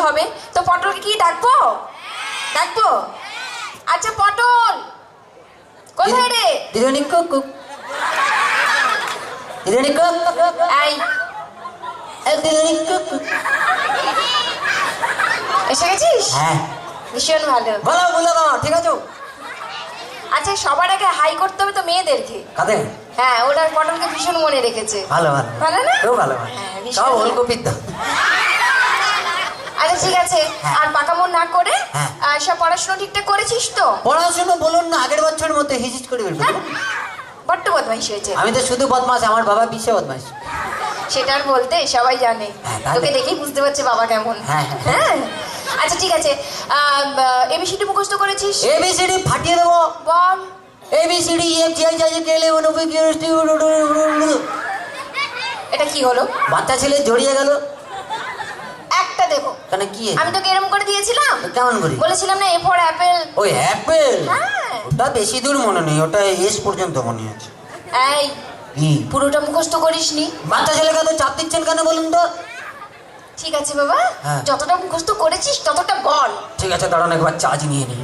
হবে তো পটলকে কি ডাকবো? ডাকবো? আচ্ছা পটল কোথায় রে? দিদিমণি কুকু, দিদিমণি কুকু, এই দিদিমণি কুকু। এসে গেছিস? হ্যাঁ ভীষণ ভালো। বলো বলো না, ঠিক আছে। আচ্ছা সবার আগে হাই করতে হবে তো মেয়েদেরকে। কাদের? হ্যাঁ ওরা পটলকে ভীষণ মনে রেখেছে। ভালো ভালো ভালো না? খুব ভালো ভালো। হ্যাঁ, ভীষণ সব ভালো। ওলকপির দাম। আচ্ছা ঠিক আছে। হ্যাঁ। আর পাকামোর না করে হ্যাঁ। সব পড়াশোনা ঠিকঠাক করেছিস তো? পড়াশুনো বলুন না, আগের বছরের মতো হিজিজ করে বেরবো। বড্ড বদমাইশ হয়েছে। আমি তো শুধু বদমাস, আমার বাবা বিশ্ব বদমাস। সেটা আর বলতে সবাই জানে। হ্যাঁ, তাহলে? তোকে দেখেই বুঝতে পারছে বাবা কেমন। হ্যাঁ, হ্যাঁ আচ্ছা ঠিক আছে। এবিসিডি মুখস্থ করেছিস? এবিসিডি ফাটিয়ে দেবো। বল। A B C D F G I J K L M N O P Q R S T U W W. এটা কি হলো? বাচ্চা ছেলে জড়িয়ে গেল। একটা দেবো। কেন কি? আমি তোকে এরম করে দিয়েছিলাম। কেমন করি? বলেছিলাম না এ ফর অ্যাপেল। ওই অ্যাপেল? হ্যাঁ। ওটা বেশি দূর মনে নেই, ওটা এস পর্যন্ত মনে আছে। এই কি? পুরোটা মুখস্থ করিসনি? বাচ্চা ছেলেকে তো চাপ দিচ্ছেন কেন বলুন তো? ঠিক আছে বাবা। হ্যাঁ। যতটা মুখস্থ করেছিস ততটা বল। ঠিক আছে দাঁড়ান, একবার চার্জ নিয়ে নিই।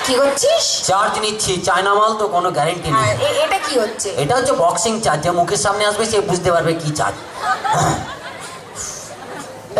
কি করছিস? চার্জ নিচ্ছি, চায়না মাল তো কোনো গ্যারেন্টি নেই। হ্যাঁ, এটা কি হচ্ছে? এটা হচ্ছে বক্সিং চার্জ, যে মুখের সামনে আসবে সে বুঝতে পারবে কি চার্জ।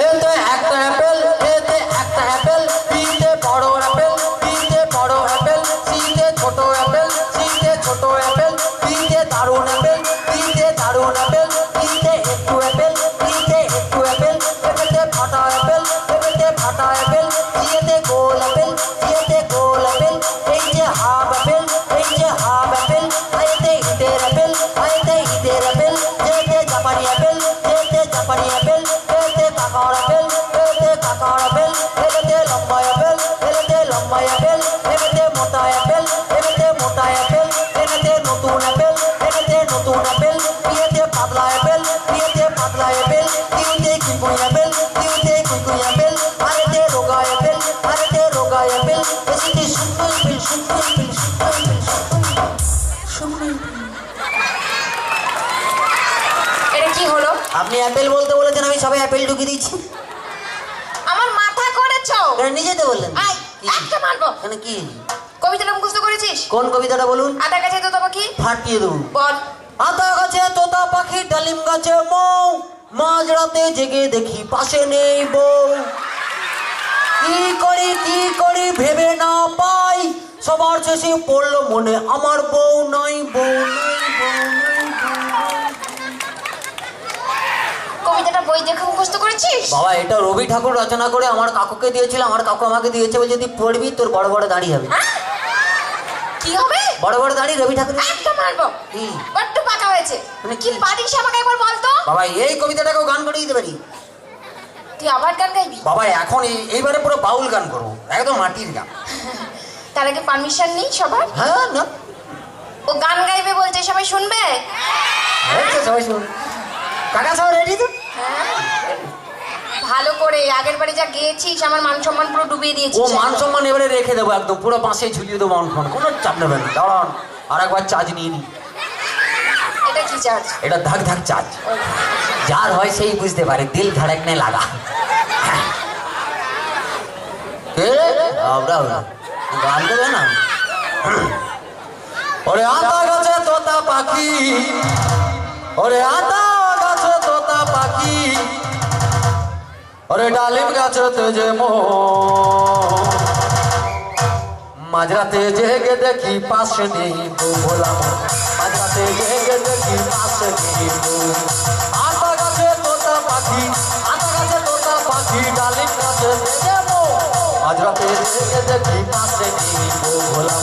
এতে একটা অ্যাপেল, এতে একটা অ্যাপেল, বিতে বড় অ্যাপেল, বিতে বড় অ্যাপেল, সিতে ছোট অ্যাপেল, সিতে ছোট অ্যাপেল, বিতে দারুণ অ্যাপেল, বিতে দারুণ অ্যাপেল, বিতে একটু অ্যাপেল, বিতে একটু অ্যাপেল, এতে ফাটা অ্যাপেল, এতে ফাটা অ্যাপেল, সিতে গোল অ্যাপেল, সিতে গোল অ্যাপেল, এই যে হাফ অ্যাপেল, এই যে হাফ অ্যাপেল, এতে ঈদের অ্যাপেল, এতে ঈদের অ্যাপেল, এতে জাপানি অ্যাপেল, এতে জাপানি অ্যাপেল, এতে কাকার অ্যাপেল, এতে কাকার অ্যাপেল, এতে লম্বা অ্যাপেল, এতে লম্বা অ্যাপেল, এতে মোটা অ্যাপেল, এতে মোটা অ্যাপেল, এতে নতুন অ্যাপেল, এতে নতুন অ্যাপেল, এতে পাতলা অ্যাপেল, এতে পাতলা অ্যাপেল, এতে কুকুই অ্যাপেল, এতে কুকুই অ্যাপেল, আরেতে রোগা অ্যাপেল, আরেতে রোগা অ্যাপেল, এতে শুকনো অ্যাপেল, শুকনো অ্যাপেল, শুকনো অ্যাপেল, শুকনো অ্যাপেল। এটা কি হলো? আপনি অ্যাপেল বলতে বলেছেন, আমি সবাই অ্যাপেল ঢুকিয়ে দিচ্ছি। আমার মাথা করেছো। এটা নিজে তো বললেন। আই কি? একটা মারবো। মানে কি? কবিতাটা মুখস্থ করেছিস? কোন কবিতাটা বলুন? আদা গাছে তো পাখি। ফাটিয়ে দেবো। বল। আতা গাছে তোতা পাখি, ডালিম গাছে মৌ, মাঝ রাতে জেগে দেখি পাশে নেই বউ। কি করি ভেবে না পাই, সবার শেষে পড়লো মনে আমার বউ নাই, বউ নাই, বউ নাই, বউ নাই। কবিতাটা বই দেখে মুখস্থ করেছিস? বাবা এটা রবি ঠাকুর রচনা করে আমার কাকুকে দিয়েছিল, আমার কাকু আমাকে দিয়েছে, বলে যদি পড়বি তোর বড় বড় দাড়ি হবে। হ্যাঁ? কি হবে? বড় বড় দাড়ি রবি ঠাকুর। একটা মারবো। কি? বড্ড পাকা হয়েছে। মানে কি কি? পারিস আমাকে একবার বল তো? বাবা এই কবিতাটাকেও গান করে দিতে পারি। তুই আবার গান গাইবি? বাবা এখন এইবারে পুরো বাউল গান করবো, একদম মাটির গান। তার আগে পারমিশন নেই সবার? হ্যাঁ না, ও গান গাইবে বলছে, সবাই শুনবে? আচ্ছা, সবাই শুন। কাকা সবাই রেডি তো? হ্যাঁ। ভালো করে, আগের বারে যা গেয়েছিস আমার মান সম্মান পুরো ডুবিয়ে ও দিয়েছিস। মান সম্মান এবারে রেখে দেবো, একদম পুরো পাশে ঝুলিয়ে দেবো মান সম্মান, কোনো চাপ নেবেন না। দাঁড়ান আর একবার চার্জ নিয়ে নি। এটা কি চার্জ? এটা ধাক ধাক চার্জ, যার হয় সেই বুঝতে পারে, দিল ধড়কনে লাগা। গান দেবে না? ওরে আতা গাছে তোতা পাখি, ওরে আতা গাছে তোতা পাখি, ওরে ডালিম গাছেতে যে মাঝরাতে জেগে দেখি পাশে নেই বউ, বললাম মাঝরাতে জেগে দেখি পাশে নেই বউ। আতা গাছে তোতা পাখি, আতা গাছে তোতা পাখি, ডালিম গাছেতে যে মাঝরাতে জেগে দেখি পাশে নেই বউ, বললাম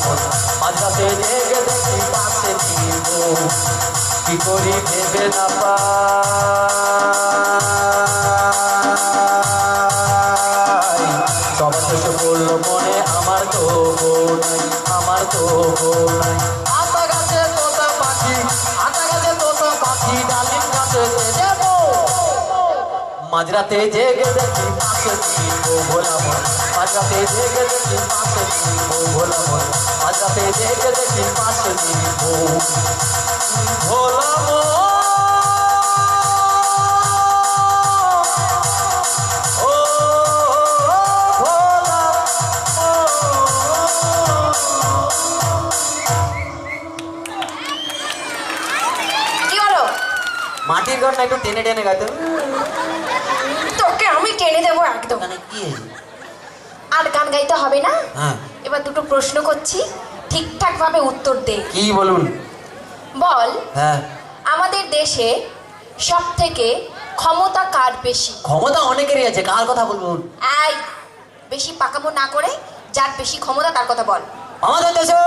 মাঝরাতে জেগে দেখি পাশে নেই বউ। কি করি ভেবে না পাই, সব শেষে বললো মনে আমার তো বউ নাই, আমার তো বউ নাই। আতা গাছে তোতা পাখি, আতা গাছে তোতা পাখি, ডালিম গাছে যাব মাঝরাতে জেগে দেখি পাশে নেই বউ, ভোলাম মাঝরাতে জেগে দেখি পাশে নেই বউ, ভোলাম মাঝরাতে জেগে দেখি পাশে নেই বউ, ভোলাম। ও মাটির ঘর না একটু টেনে টেনে গাইতে তোকে আমি টেনে দেবো একদম। মানে কি আর গান গাইতে হবে না, হ্যাঁ এবার দুটো প্রশ্ন করছি, ঠিকঠাক ভাবে উত্তর দে। কি বলুন? বল, হ্যাঁ আমাদের দেশে সব থেকে ক্ষমতা কার বেশি? ক্ষমতা অনেকেরই আছে, কার কথা বলবো? এই বেশি পাকামো না করে যার বেশি ক্ষমতা তার কথা বল। আমাদের দেশে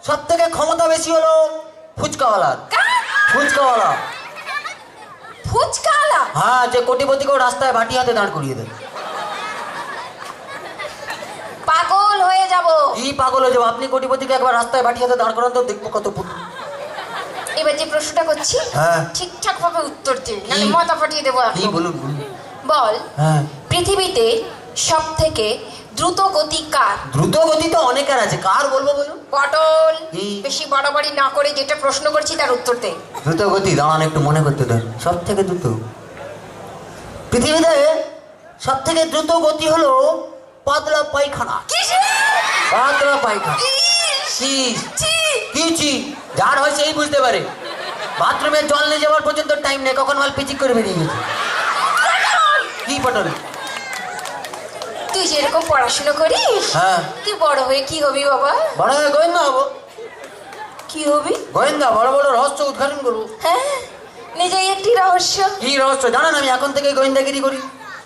সব থেকে ক্ষমতা বেশি হলো ফুচকাওয়ালার। ফুচকাওয়ালা, ফুচকাওয়ালা? হ্যাঁ, যে কোটিপতিকেও রাস্তায় বাটি হাতে দাঁড় করিয়ে দেয়। পাগল হয়ে যাব। কি পাগল হয়ে যাবো? আপনি কোটিপতিকে একবার রাস্তায় বাটি হাতে দাঁড় করান তো, দেখবো কত এবার যে প্রশ্নটা করছি হ্যাঁ ঠিকঠাক ভাবে উত্তর দে, নাহলে মাথা ফাটিয়ে দেবো কি একদম। বলুন বলুন। বল, হ্যাঁ পৃথিবীতে সব থেকে দ্রুত গতি কার? দ্রুত গতি তো অনেকের আছে, কার বলবো বলুন? পটল, কি? বেশি বাড়াবাড়ি না করে যেটা প্রশ্ন করছি তার উত্তর দে। দ্রুত গতি, দাঁড়ান একটু মনে করতে দেন। সব থেকে দ্রুত পৃথিবীতে সব থেকে দ্রুত গতি হলো পাতলা পায়খানা। পাতলা পায়খানা কি যার হয় সেই বুঝতে পারে। বাথরুমে জল নিয়ে যাওয়ার পর্যন্ত টাইম নেই, কখন মাল পিচিক করে বেরিয়ে গেছে। কি পটল? তুই যেরকম পড়াশোনা করিস, হ্যাঁ তুই বড় হয়ে কি হবি বাবা? বড় হয়ে গোয়েন্দা হবো। কি হবি? গোয়েন্দা, বড় বড় রহস্য উদ্ঘাটন করবো। হ্যাঁ, নিজেই একটি রহস্য। কি রহস্য জানেন? আমি এখন থেকে গোয়েন্দাগিরি করি।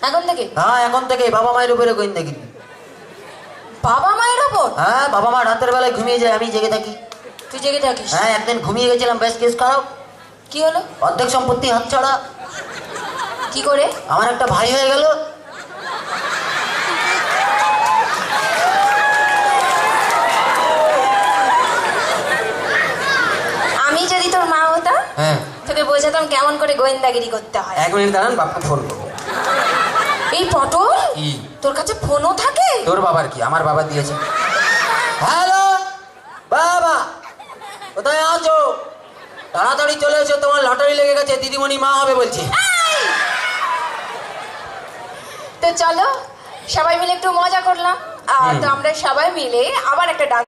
এখন থেকে? হ্যাঁ, এখন থেকে বাবা মায়ের উপরে গোয়েন্দাগিরি। বাবা মায়ের ওপর? হ্যাঁ, বাবা মা রাতের বেলায় ঘুমিয়ে যায়, আমি জেগে থাকি। তুই জেগে থাকিস? হ্যাঁ, একদিন ঘুমিয়ে গেছিলাম, বেশ কেস খারাপ। কি হলো? অর্ধেক সম্পত্তি হাতছাড়া। কি করে? আমার একটা ভাই হয়ে গেল। আমি যদি তোর মা হতাম, হ্যাঁ, তোকে বোঝাতাম কেমন করে গোয়েন্দাগিরি করতে হয়। 1 মিনিট দাঁড়ান, বাপকে ফোন করবো। এই পটল, কি? তোর কাছে ফোনও থাকে? তোর বাবার কি? আমার বাবা দিয়েছে। হ্যালো বাবা, কোথায় আছো? তাড়াতাড়ি চলে এসো, তোমার লটারি লেগে গেছে, দিদিমণি মা হবে বলছে। তো চলো সবাই মিলে একটু মজা করলাম, আর তো আমরা সবাই মিলে আবার একটা ডাক